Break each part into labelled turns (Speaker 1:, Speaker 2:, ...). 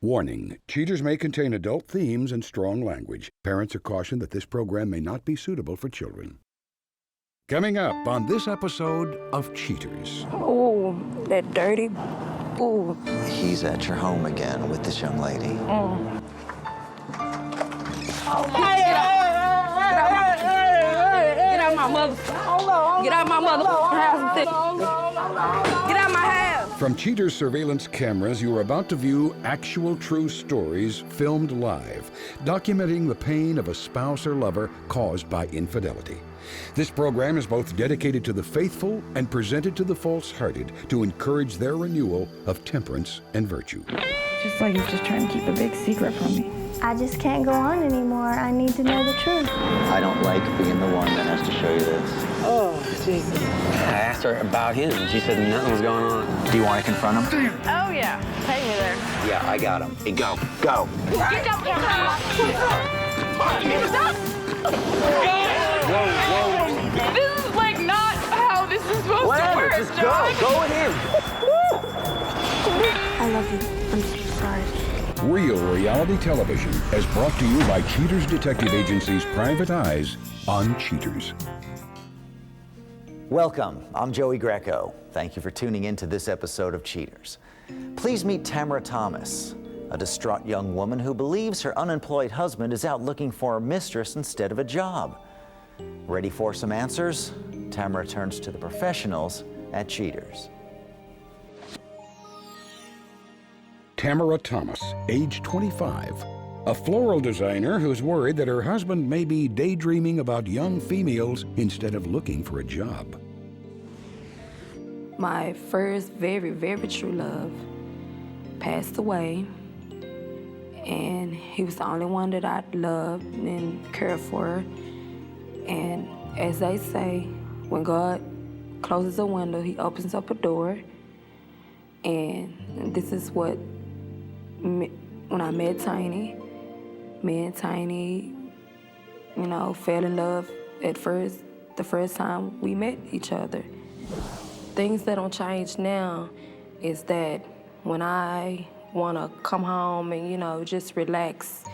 Speaker 1: Warning, Cheaters may contain adult themes and strong language. Parents are cautioned that this program may not be suitable for children. Coming up on this episode of Cheaters.
Speaker 2: Oh, that dirty. Ooh.
Speaker 3: He's at your home again with this young lady.
Speaker 2: Oh, get out my mother. Get out my mother house. Get out my house.
Speaker 1: From Cheaters surveillance cameras, you are about to view actual true stories filmed live, documenting the pain of a spouse or lover caused by infidelity. This program is both dedicated to the faithful and presented to the false-hearted to encourage their renewal of temperance and virtue.
Speaker 2: Just like you're just trying to keep a big secret from me.
Speaker 4: I just can't go on anymore. I need to know the truth.
Speaker 3: I don't like being the one that has to show you this.
Speaker 5: Oh, Jesus. I asked her about him, and she said nothing was going on.
Speaker 3: Do you want to confront him?
Speaker 2: Oh, yeah. Take me there.
Speaker 3: Yeah, I got him. Hey, go. Go.
Speaker 2: Get down.
Speaker 3: Whoa.
Speaker 2: This is like not how this is supposed to
Speaker 3: Whatever,
Speaker 2: work,
Speaker 3: just
Speaker 2: John.
Speaker 3: go. Go with him.
Speaker 4: I love you. I'm so sorry.
Speaker 1: Real reality television is brought to you by Cheaters Detective Agency's Private Eyes on Cheaters.
Speaker 3: Welcome. I'm Joey Greco. Thank you for tuning in to this episode of Cheaters. Please meet Tamara Thomas, a distraught young woman who believes her unemployed husband is out looking for a mistress instead of a job. Ready for some answers? Tamara turns to the professionals at Cheaters.
Speaker 1: Tamara Thomas, age 25, a floral designer who's worried that her husband may be daydreaming about young females instead of looking for a job.
Speaker 2: My first very, very true love passed away, and he was the only one that I loved and cared for. And as they say, when God closes a window, he opens up a door. And this is what, when I met Tiny, me and Tiny, fell in love at first, the first time we met each other. Things that don't change now is that when I want to come home and, just relax,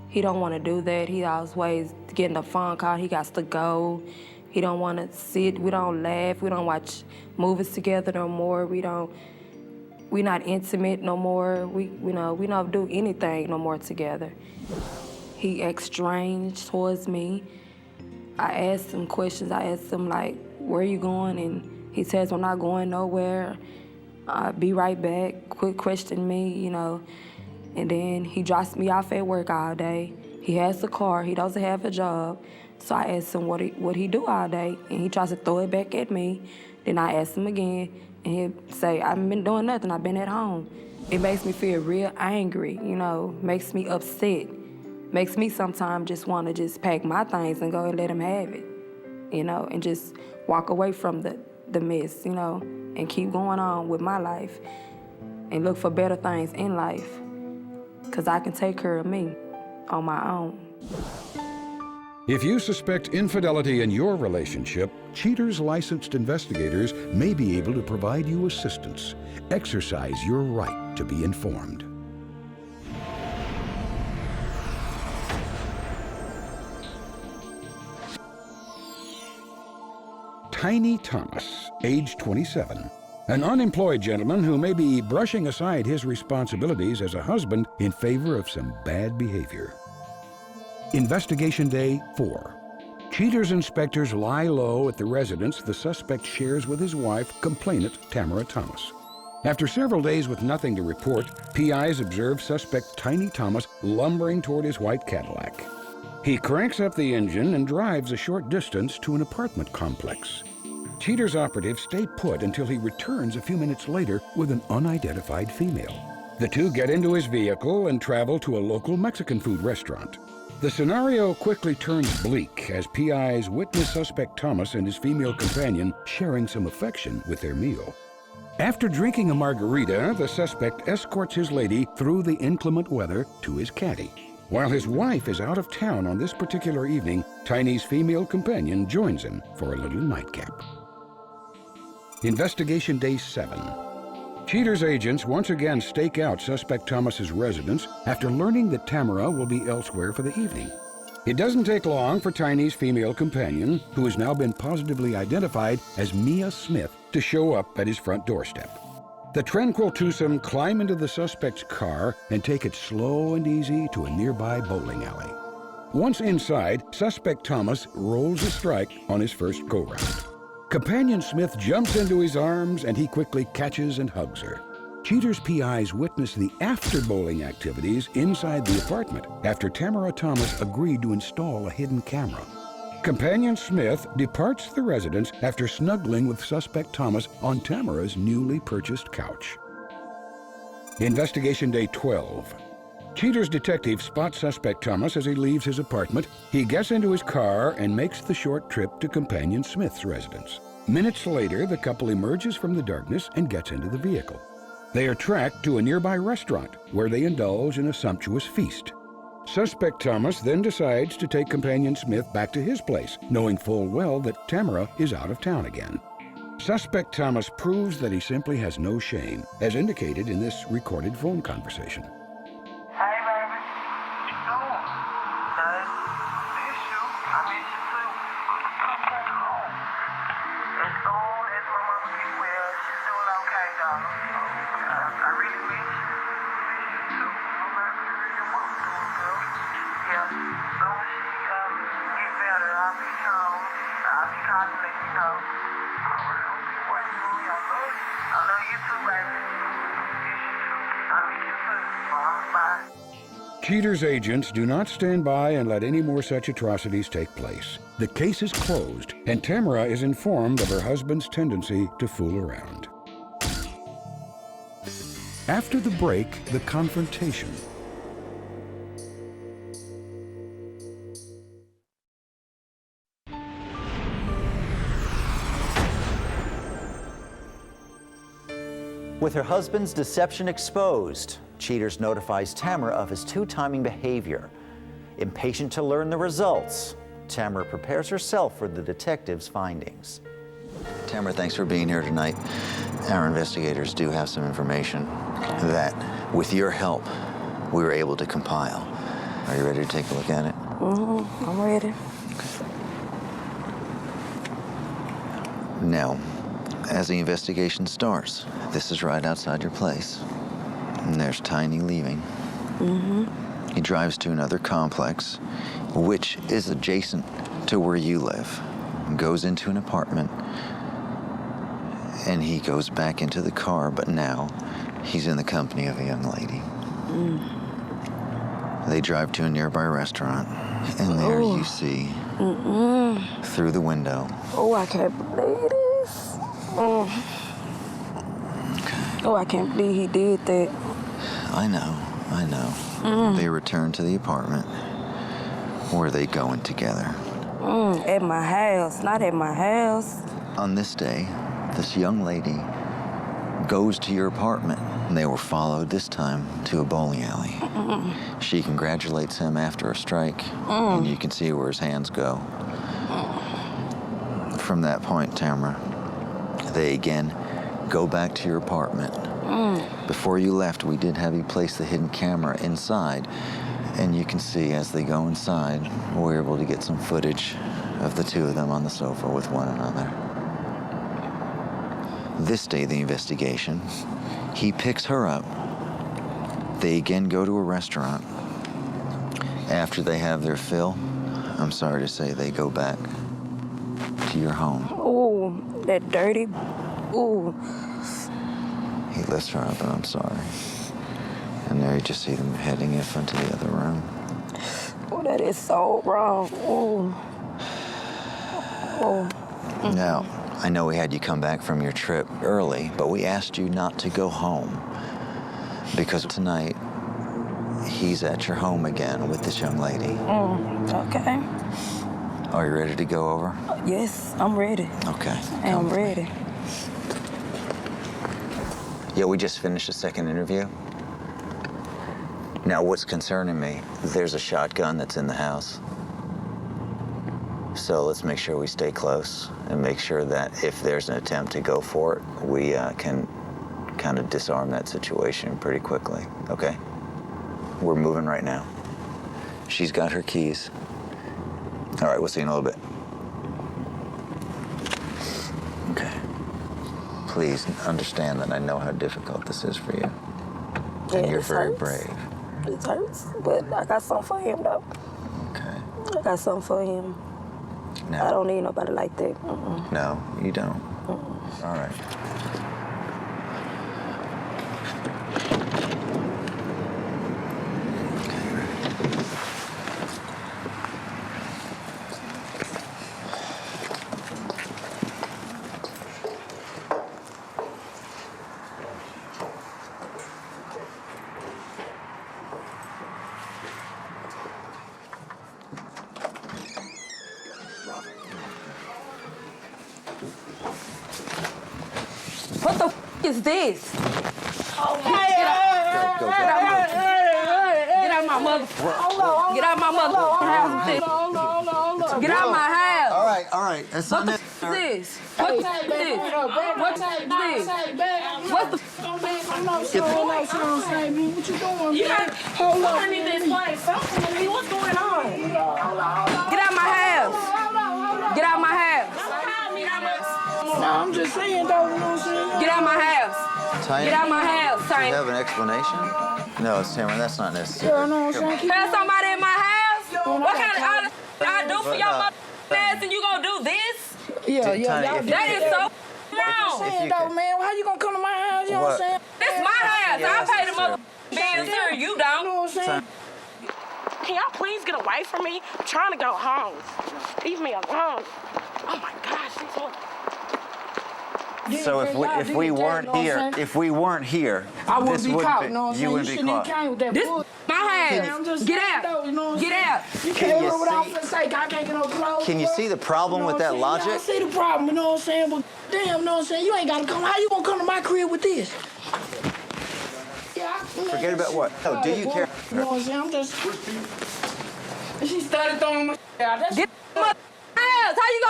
Speaker 2: he don't want to do that. He always getting a phone call. He got to go. He don't want to sit. We don't laugh. We don't watch movies together no more. We're not intimate no more. We don't do anything no more together. He acts strange towards me. I asked him questions. I asked him, like, where are you going? And he says, I'm not going nowhere. Be right back. Quit questioning me, And then he drops me off at work all day. He has a car. He doesn't have a job. So I asked him what he do all day, and he tries to throw it back at me. Then I asked him again, and he'll say, I haven't been doing nothing. I've been at home. It makes me feel real angry, makes me upset. Makes me sometimes just want to just pack my things and go and let him have it, and just walk away from the mess, and keep going on with my life and look for better things in life, because I can take care of me on my own.
Speaker 1: If you suspect infidelity in your relationship, Cheaters licensed investigators may be able to provide you assistance. Exercise your right to be informed. Tiny Thomas, age 27, an unemployed gentleman who may be brushing aside his responsibilities as a husband in favor of some bad behavior. Investigation Day 4. Cheaters inspectors lie low at the residence the suspect shares with his wife, complainant Tamara Thomas. After several days with nothing to report, PIs observe suspect Tiny Thomas lumbering toward his white Cadillac. He cranks up the engine and drives a short distance to an apartment complex. Cheaters operatives stay put until he returns a few minutes later with an unidentified female. The two get into his vehicle and travel to a local Mexican food restaurant. The scenario quickly turns bleak as PIs witness suspect Thomas and his female companion sharing some affection with their meal. After drinking a margarita, the suspect escorts his lady through the inclement weather to his caddy. While his wife is out of town on this particular evening, Tiny's female companion joins him for a little nightcap. Investigation Day 7. Cheater's agents once again stake out suspect Thomas's residence after learning that Tamara will be elsewhere for the evening. It doesn't take long for Tiny's female companion, who has now been positively identified as Mia Smith, to show up at his front doorstep. The tranquil twosome climb into the suspect's car and take it slow and easy to a nearby bowling alley. Once inside, suspect Thomas rolls a strike on his first go-round. Companion Smith jumps into his arms and he quickly catches and hugs her. Cheater's PIs witness the after-bowling activities inside the apartment after Tamara Thomas agreed to install a hidden camera. Companion Smith departs the residence after snuggling with suspect Thomas on Tamara's newly purchased couch. Investigation Day 12. Cheater's detective spots suspect Thomas as he leaves his apartment. He gets into his car and makes the short trip to Companion Smith's residence. Minutes later, the couple emerges from the darkness and gets into the vehicle. They are tracked to a nearby restaurant where they indulge in a sumptuous feast. Suspect Thomas then decides to take Companion Smith back to his place, knowing full well that Tamara is out of town again. Suspect Thomas proves that he simply has no shame, as indicated in this recorded phone conversation.
Speaker 6: Hey, baby. What you doing? Nothing. Miss you. I miss you too. Come back home. As old as my mama get well, she's doing okay, dog. I really miss you. Miss you too. I'm happy to hear your mama doing good. Yeah. As soon as she get better, I'll be home. I'll be calling to let you know. All right, I'll be waiting on you. I love you. I love you too, baby. Miss you too. I miss you too. Bye.
Speaker 1: Cheater's agents do not stand by and let any more such atrocities take place. The case is closed, and Tamara is informed of her husband's tendency to fool around. After the break, the confrontation.
Speaker 3: With her husband's deception exposed, Cheaters notifies Tamara of his two-timing behavior. Impatient to learn the results, Tamara prepares herself for the detective's findings. Tamara, thanks for being here tonight. Our investigators do have some information that, with your help, we were able to compile. Are you ready to take a look at it?
Speaker 2: Mm-hmm. I'm ready.
Speaker 3: Now, as the investigation starts, this is right outside your place. And there's Tiny leaving.
Speaker 2: Mm-hmm.
Speaker 3: He drives to another complex, which is adjacent to where you live. Goes into an apartment, and he goes back into the car, but now he's in the company of a young lady. They drive to a nearby restaurant, and there you see, through the window.
Speaker 2: Oh, I can't believe this. Oh, I can't believe he did that.
Speaker 3: I know. They return to the apartment where they go in together.
Speaker 2: At my house, not at my house.
Speaker 3: On this day, this young lady goes to your apartment, and they were followed this time to a bowling alley. She congratulates him after a strike, and you can see where his hands go. From that point, Tamara, they again go back to your apartment. Before you left, we did have you place the hidden camera inside, and you can see as they go inside, we're able to get some footage of the two of them on the sofa with one another. This day, the investigation, he picks her up. They again go to a restaurant. After they have their fill, I'm sorry to say, they go back to your home.
Speaker 2: Oh, that dirty. Oh.
Speaker 3: He lifts her up, and I'm sorry. And there you just see them heading off into the other room.
Speaker 2: Oh, that is so wrong. Oh. Oh.
Speaker 3: Now, I know we had you come back from your trip early, but we asked you not to go home because tonight he's at your home again with this young lady.
Speaker 2: Okay.
Speaker 3: Are you ready to go over?
Speaker 2: Yes, I'm ready.
Speaker 3: Okay.
Speaker 2: I'm ready.
Speaker 3: Yeah, we just finished a second interview. Now, what's concerning me, there's a shotgun that's in the house. So let's make sure we stay close and make sure that if there's an attempt to go for it, we can kind of disarm that situation pretty quickly, okay? We're moving right now. She's got her keys. All right, we'll see you in a little bit. Okay. Please understand that I know how difficult this is for you. And you're very brave.
Speaker 2: It hurts, but I got something for him, though.
Speaker 3: Okay.
Speaker 2: I got something for him.
Speaker 3: No.
Speaker 2: I don't need nobody like that.
Speaker 3: No, you don't. All right.
Speaker 2: What the is this?
Speaker 3: Go.
Speaker 2: Get out my mother. Get out my mother house. Get out my house.
Speaker 3: All right. That's
Speaker 2: What
Speaker 3: not
Speaker 2: the
Speaker 3: it.
Speaker 2: is this? What the is this? What is this? What the
Speaker 7: You got, hold on. I need to explain something to me. What's going on?
Speaker 2: Get out my house. Get out my house.
Speaker 7: No, I'm just saying, though, you know what I'm saying?
Speaker 2: Get out my house.
Speaker 3: Tiny,
Speaker 2: Get out my house,
Speaker 3: you
Speaker 2: Tiny.
Speaker 3: have an explanation? No, Tamara, that's not necessary.
Speaker 7: You know what I'm saying?
Speaker 2: Have somebody in my house? What kind of honest I do for your mother ass and you gonna do this?
Speaker 7: Yeah,
Speaker 3: Tiny,
Speaker 7: y'all
Speaker 3: if
Speaker 7: do
Speaker 2: That is so
Speaker 7: I'm
Speaker 2: wrong.
Speaker 7: saying, though, man, how you gonna come to my house, you know what I'm saying?
Speaker 2: This is my house.
Speaker 3: Yeah,
Speaker 2: I
Speaker 3: that's
Speaker 2: pay the
Speaker 3: true.
Speaker 2: mother bills here. You
Speaker 7: You
Speaker 2: don't.
Speaker 7: know what I'm saying?
Speaker 8: Can y'all please get away from me? I'm trying to go home. Leave me alone. Oh my gosh, these mother-
Speaker 3: So if we weren't here,
Speaker 7: I wouldn't
Speaker 3: this
Speaker 7: be
Speaker 3: wouldn't
Speaker 7: caught,
Speaker 3: be,
Speaker 7: you know what I'm
Speaker 3: you
Speaker 7: saying?
Speaker 3: wouldn't be
Speaker 7: shouldn't even
Speaker 3: caught.
Speaker 7: came with that
Speaker 2: This
Speaker 7: bull.
Speaker 2: my
Speaker 7: I'm
Speaker 2: house.
Speaker 7: just
Speaker 2: Get
Speaker 7: saying,
Speaker 2: out.
Speaker 7: though, you know what I'm
Speaker 2: Get
Speaker 7: saying?
Speaker 2: out.
Speaker 7: You
Speaker 3: Can
Speaker 7: can't
Speaker 3: you
Speaker 7: run without
Speaker 3: see-
Speaker 7: for sake. I can't get no clothes.
Speaker 3: Can you
Speaker 7: bro.
Speaker 3: see the problem
Speaker 7: You know
Speaker 3: with
Speaker 7: what
Speaker 3: that
Speaker 7: I'm saying?
Speaker 3: logic?
Speaker 7: I see the problem, you know what I'm saying? But damn, you know what I'm saying? You ain't gotta come. How you gonna come to my crib with this? Yeah,
Speaker 3: Forget about what? No, do you care?
Speaker 7: You know what I'm saying? I'm just. And she started throwing my out. That's
Speaker 2: Get my house. How you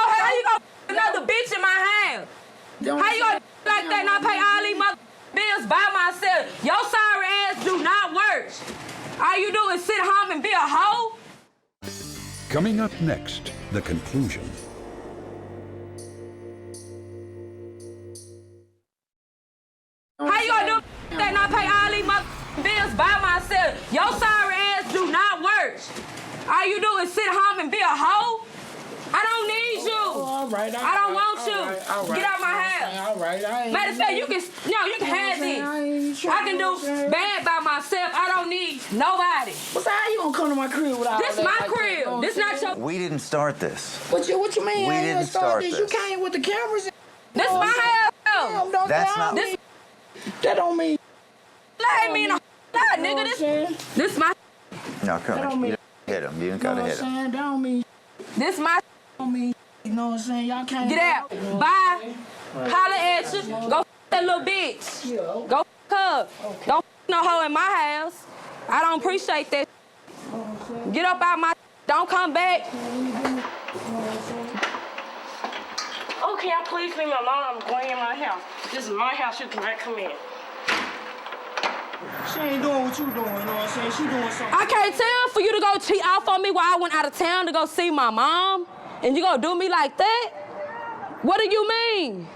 Speaker 2: gonna another bitch in my house? How you gonna like that and I pay all these mother bills by myself? Your sorry ass do not work. All you do is sit home and be a hoe?
Speaker 1: Coming up next, the conclusion.
Speaker 2: How you gonna do that and I pay all these mother bills by myself? Your sorry ass do not work. All you do is sit home and be a hoe? I don't need you.
Speaker 7: all right.
Speaker 2: I don't want you.
Speaker 7: All right.
Speaker 2: Get out my house.
Speaker 7: All right.
Speaker 2: Matter of fact, you can have this. I can do bad by myself. I don't need nobody.
Speaker 7: What's how you gonna come to my crib without
Speaker 2: This
Speaker 7: that
Speaker 2: my
Speaker 7: like that, you know
Speaker 2: crib.
Speaker 7: what
Speaker 2: This
Speaker 7: I'm
Speaker 2: not
Speaker 7: saying?
Speaker 2: your.
Speaker 3: We didn't start this.
Speaker 7: What you mean?
Speaker 3: We
Speaker 7: I ain't
Speaker 3: didn't
Speaker 7: gonna start
Speaker 3: start
Speaker 7: this. You
Speaker 3: this.
Speaker 7: came with the cameras.
Speaker 2: This my house.
Speaker 7: Damn, don't
Speaker 3: That's
Speaker 7: that
Speaker 3: not-
Speaker 7: don't mean- That don't mean.
Speaker 2: Let me in a lot,
Speaker 7: You know
Speaker 2: nigga.
Speaker 7: what I'm saying?
Speaker 2: This my.
Speaker 3: No, come
Speaker 7: That don't
Speaker 3: on.
Speaker 7: mean-
Speaker 3: You hit him. You
Speaker 7: You know
Speaker 3: gotta
Speaker 7: what I'm
Speaker 3: hit him.
Speaker 7: saying? That don't mean.
Speaker 2: This my.
Speaker 7: Don't mean. You know what I'm saying? Y'all can't.
Speaker 2: Get out. Bye. Holla at you. Go that little bitch. Go her. Don't no hoe in my house. I don't appreciate that. Get up out my. Don't come back.
Speaker 8: Oh, can y'all please leave me alone? I'm going in my house. This is my house. You cannot come in.
Speaker 7: She ain't doing what you doing. You know what I'm saying? She doing something.
Speaker 2: I can't tell for you to go cheat off on me while I went out of town to go see my mom, and you gonna do me like that? What do you mean?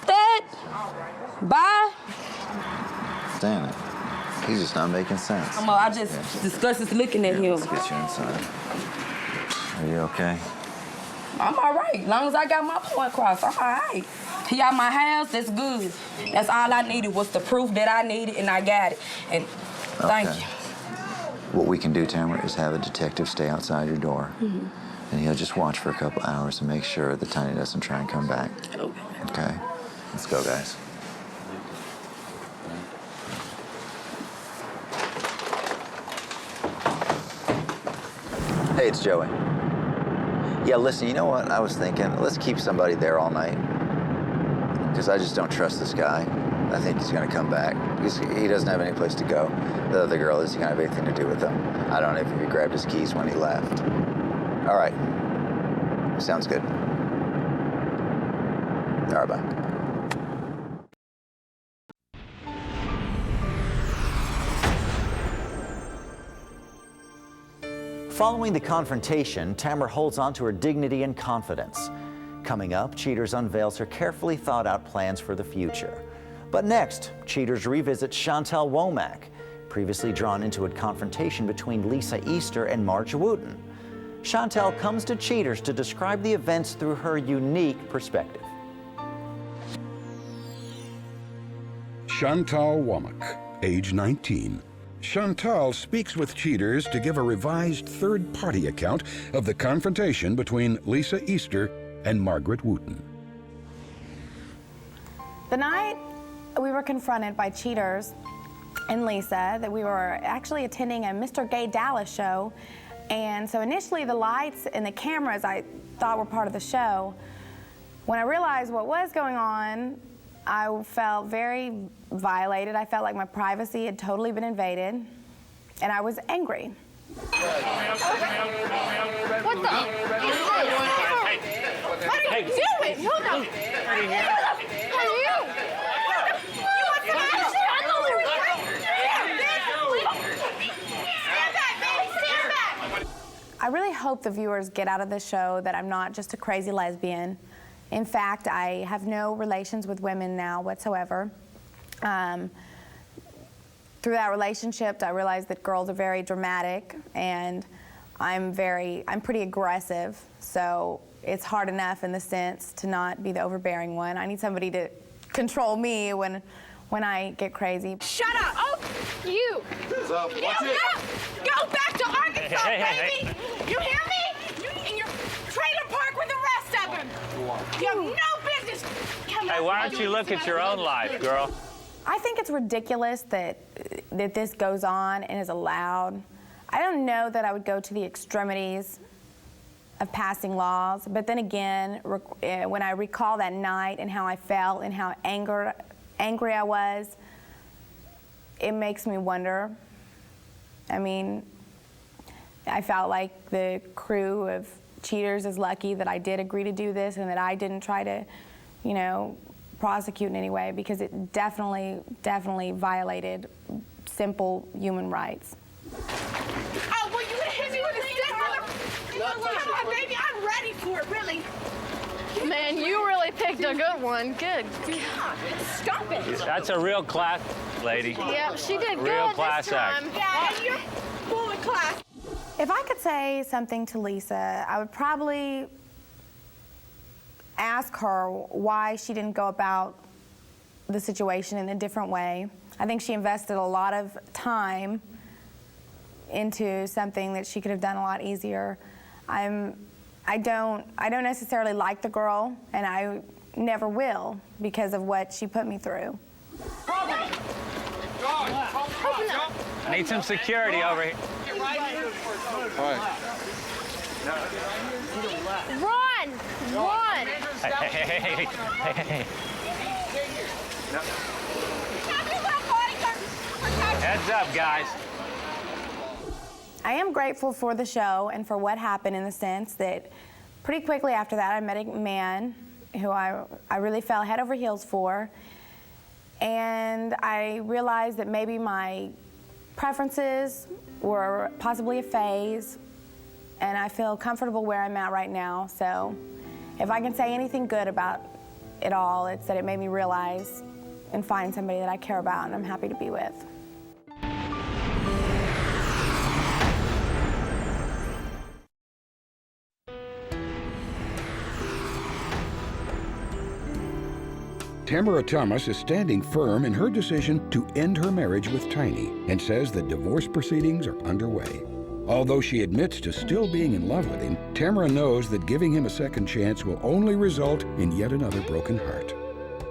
Speaker 2: That? Bye?
Speaker 3: Damn it. He's just not making sense.
Speaker 2: I just disgusted looking at him.
Speaker 3: Let's get you inside. Are you okay?
Speaker 2: I'm all right. As long as I got my point across, I'm all right. He out my house, that's good. That's all I needed was the proof that I needed, and I got it. And thank
Speaker 3: Okay.
Speaker 2: you.
Speaker 3: What we can do, Tamara, is have a detective stay outside your door. And he'll just watch for a couple hours to make sure that Tiny doesn't try and come back.
Speaker 2: Okay.
Speaker 3: Okay? Let's go, guys. Hey, it's Joey. Yeah, listen, you know what? I was thinking, let's keep somebody there all night. Because I just don't trust this guy. I think he's going to come back. He doesn't have any place to go. The other girl isn't going to have anything to do with him. I don't know if he grabbed his keys when he left. All right. Sounds good. All right, bye. Following the confrontation, Tamara holds on to her dignity and confidence. Coming up, Cheaters unveils her carefully thought out plans for the future. But next, Cheaters revisits Chantal Womack, previously drawn into a confrontation between Lisa Easter and Marge Wooten. Chantal comes to Cheaters to describe the events through her unique perspective.
Speaker 1: Chantal Womack, age 19. Chantal speaks with Cheaters to give a revised third-party account of the confrontation between Lisa Easter and Margaret Wooten.
Speaker 9: The night we were confronted by Cheaters and Lisa that we were actually attending a Mr. Gay Dallas show, and so initially the lights and the cameras I thought were part of the show. When I realized what was going on, I felt very violated. I felt like my privacy had totally been invaded, and I was angry.
Speaker 10: What the? What are you doing? Hold on. Who are you? You want some action? Stand back, baby, stand back.
Speaker 9: I really hope the viewers get out of this show that I'm not just a crazy lesbian. In fact, I have no relations with women now whatsoever. Through that relationship, I realized that girls are very dramatic, and I'm pretty aggressive, so it's hard enough in the sense to not be the overbearing one. I need somebody to control me when I get crazy.
Speaker 10: Shut up! Oh, you! Watch it. Go back to Arkansas, baby! You hear me? You in your trailer park with the rest of them. You have no business.
Speaker 11: Hey, why don't you look at your own life, girl?
Speaker 9: I think it's ridiculous that this goes on and is allowed. I don't know that I would go to the extremities of passing laws, but then again, when I recall that night and how I felt and how angry I was, it makes me wonder. I mean, I felt like the crew of Cheaters is lucky that I did agree to do this and that I didn't try to, you know, prosecute in any way, because it definitely violated simple human rights.
Speaker 10: Oh, well, you gonna hit me with a stick, brother? Come on, baby, I'm ready for it, really.
Speaker 12: Man, you really picked a good one. Good.
Speaker 10: God, stop it.
Speaker 11: That's a real class lady.
Speaker 12: Yep, she did good
Speaker 11: Real class
Speaker 12: this time.
Speaker 11: act.
Speaker 10: Yeah, and you're full of class.
Speaker 9: If I could say something to Lisa, I would probably ask her why she didn't go about the situation in a different way. I think she invested a lot of time into something that she could have done a lot easier. I don't necessarily like the girl, and I never will because of what she put me through.
Speaker 11: I need some security over here.
Speaker 12: Run! Run!
Speaker 11: Hey. Heads up, guys.
Speaker 9: I am grateful for the show and for what happened, in the sense that pretty quickly after that I met a man who I really fell head over heels for, and I realized that maybe my preferences were possibly a phase, and I feel comfortable where I'm at right now. So if I can say anything good about it all, it's that it made me realize and find somebody that I care about and I'm happy to be with.
Speaker 1: Tamara Thomas is standing firm in her decision to end her marriage with Tiny and says that divorce proceedings are underway. Although she admits to still being in love with him, Tamara knows that giving him a second chance will only result in yet another broken heart.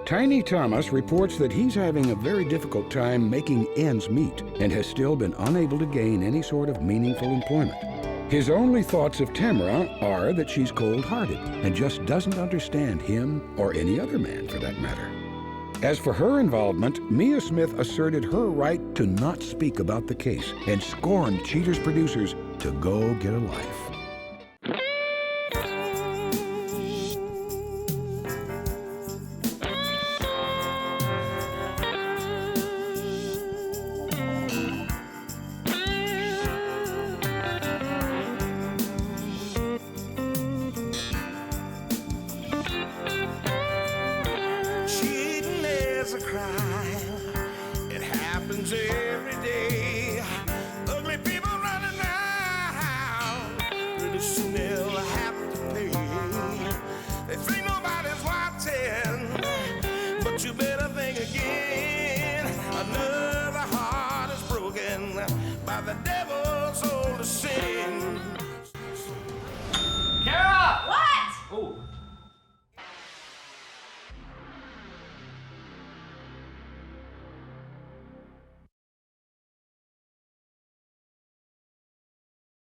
Speaker 1: Tiny Thomas reports that he's having a very difficult time making ends meet and has still been unable to gain any sort of meaningful employment. His only thoughts of Tamara are that she's cold-hearted and just doesn't understand him or any other man for that matter. As for her involvement, Mia Smith asserted her right to not speak about the case and scorned Cheaters producers to go get a life.